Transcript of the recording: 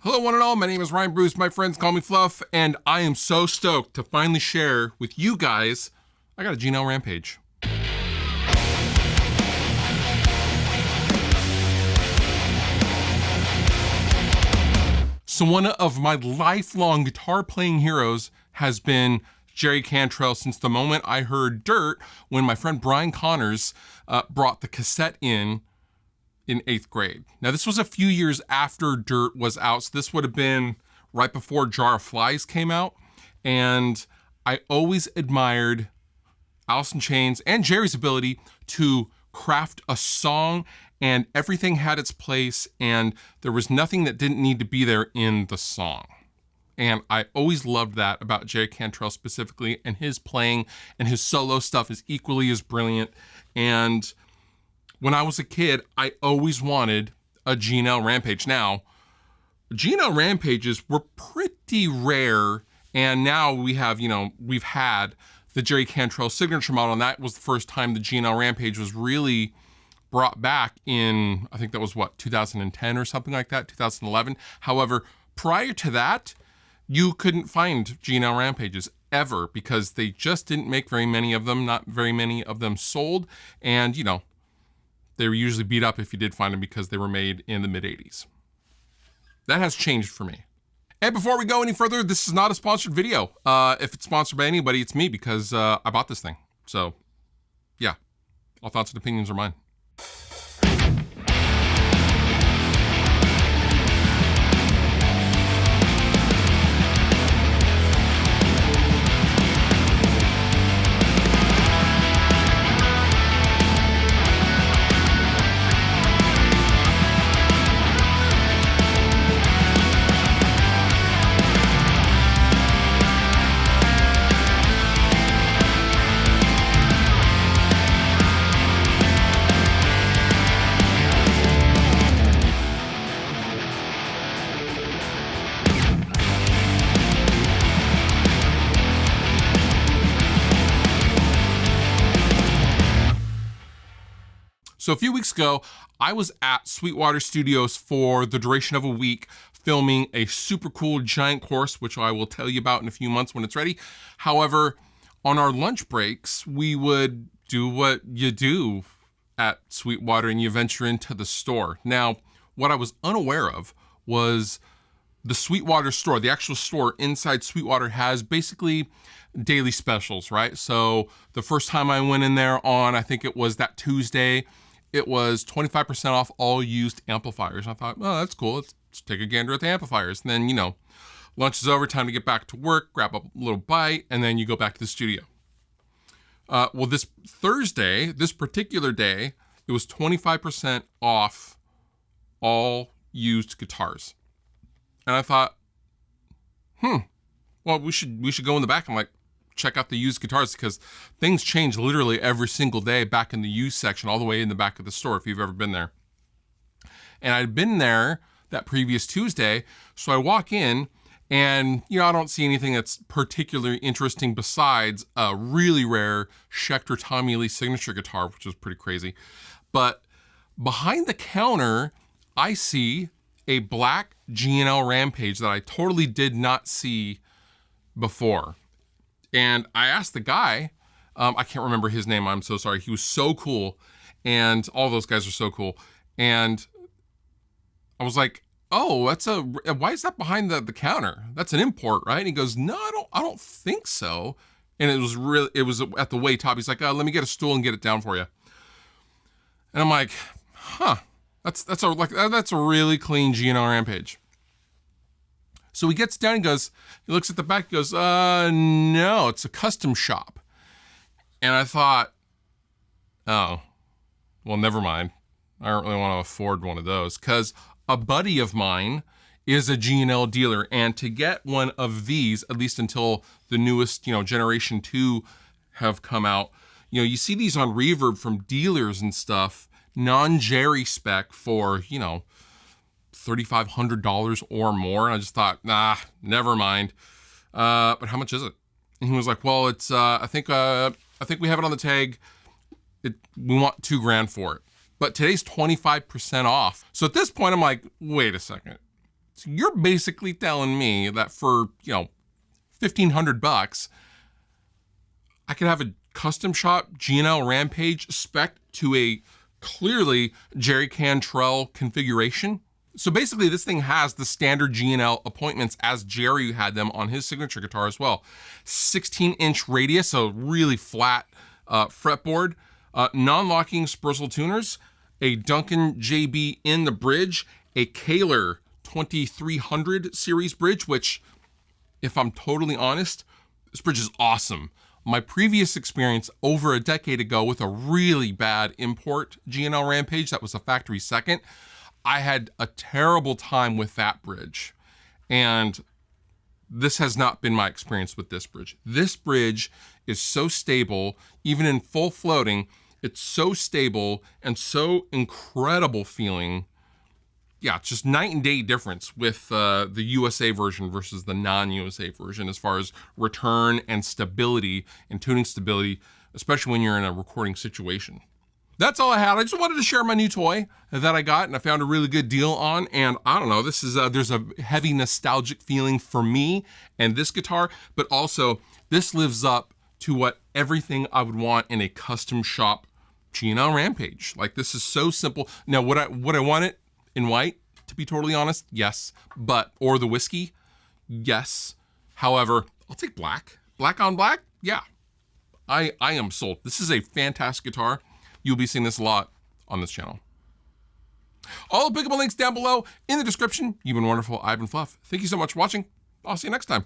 Hello one and all, my name is Ryan Bruce, my friends call me Fluff, and I am so stoked to finally share with you guys, I got a G&L Rampage. So one of my lifelong guitar playing heroes has been Jerry Cantrell since the moment I heard Dirt when my friend Brian Connors brought the cassette in 8th grade. Now this was a few years after Dirt was out, so this would have been right before Jar of Flies came out, and I always admired Alice in Chains and Jerry's ability to craft a song, and everything had its place, and there was nothing that didn't need to be there in the song. And I always loved that about Jerry Cantrell specifically, and his playing and his solo stuff is equally as brilliant. And when I was a kid, I always wanted a G&L Rampage. Now, G&L Rampages were pretty rare, and now we have, we've had the Jerry Cantrell signature model, and that was the first time the G&L Rampage was really brought back in, I think that was 2010 or something like that, 2011. However, prior to that, you couldn't find G&L Rampages ever because they just didn't make very many of them, not very many of them sold, and they were usually beat up if you did find them because they were made in the mid-'80s. That has changed for me. And before we go any further, this is not a sponsored video. If it's sponsored by anybody, it's me because I bought this thing. So yeah, all thoughts and opinions are mine. So a few weeks ago, I was at Sweetwater Studios for the duration of a week filming a super cool giant course, which I will tell you about in a few months when it's ready. However, on our lunch breaks, we would do what you do at Sweetwater and you venture into the store. Now, what I was unaware of was the Sweetwater store, the actual store inside Sweetwater has basically daily specials, right? So the first time I went in there on, I think it was that Tuesday, it was 25% off all used amplifiers. I thought, oh, that's cool. Let's take a gander at the amplifiers. And then, lunch is over, time to get back to work, grab a little bite, and then you go back to the studio. Well, this Thursday, this particular day, it was 25% off all used guitars. And I thought, well, we should go in the back and check out the used guitars because things change literally every single day back in the used section, all the way in the back of the store if you've ever been there. And I'd been there that previous Tuesday, so I walk in and, I don't see anything that's particularly interesting besides a really rare Schecter Tommy Lee signature guitar, which was pretty crazy. But behind the counter, I see a black G&L Rampage that I totally did not see before. And I asked the guy, I can't remember his name, I'm so sorry. He was so cool, and all those guys are so cool. And I was like, oh, why is that behind the counter? That's an import, right? And he goes, no, I don't think so. And it was at the way top. He's like, let me get a stool and get it down for you. And I'm like, that's a really clean G&L Rampage. So he gets down, he looks at the back, he goes, no, it's a custom shop. And I thought, oh, well, never mind. I don't really want to afford one of those because a buddy of mine is a G&L dealer. And to get one of these, at least until the newest, generation 2 have come out, you see these on Reverb from dealers and stuff, non-Jerry spec for, $3,500 or more. And I just thought, nah, never mind. But how much is it? And he was like, well, it's, I think we have it on the tag. We want $2,000 for it. But today's 25% off. So at this point, I'm like, wait a second. So you're basically telling me that for, $1,500, I could have a custom shop G&L Rampage spec to a clearly Jerry Cantrell configuration. So basically this thing has the standard G&L appointments as Jerry had them on his signature guitar as well. 16-inch radius, so really flat fretboard, non-locking Spursel tuners, a Duncan JB in the bridge, a Kaler 2300 series bridge, which, if I'm totally honest, this bridge is awesome. My previous experience over a decade ago with a really bad import G&L Rampage that was a factory second, I had a terrible time with that bridge. And this has not been my experience with this bridge. This bridge is so stable, even in full floating, it's so stable and so incredible feeling. Yeah, it's just night and day difference with the USA version versus the non-USA version as far as return and stability and tuning stability, especially when you're in a recording situation. That's all I had. I just wanted to share my new toy that I got and I found a really good deal on. And I don't know, this is there's a heavy nostalgic feeling for me and this guitar, but also this lives up to what everything I would want in a custom shop G&L Rampage. Like, this is so simple. Now, would I want it in white, to be totally honest? Yes. Or the whiskey? Yes. However, I'll take black. Black on black? Yeah. I am sold. This is a fantastic guitar. You'll be seeing this a lot on this channel. All the pickable links down below in the description. You've been wonderful. I've been Fluff. Thank you so much for watching. I'll see you next time.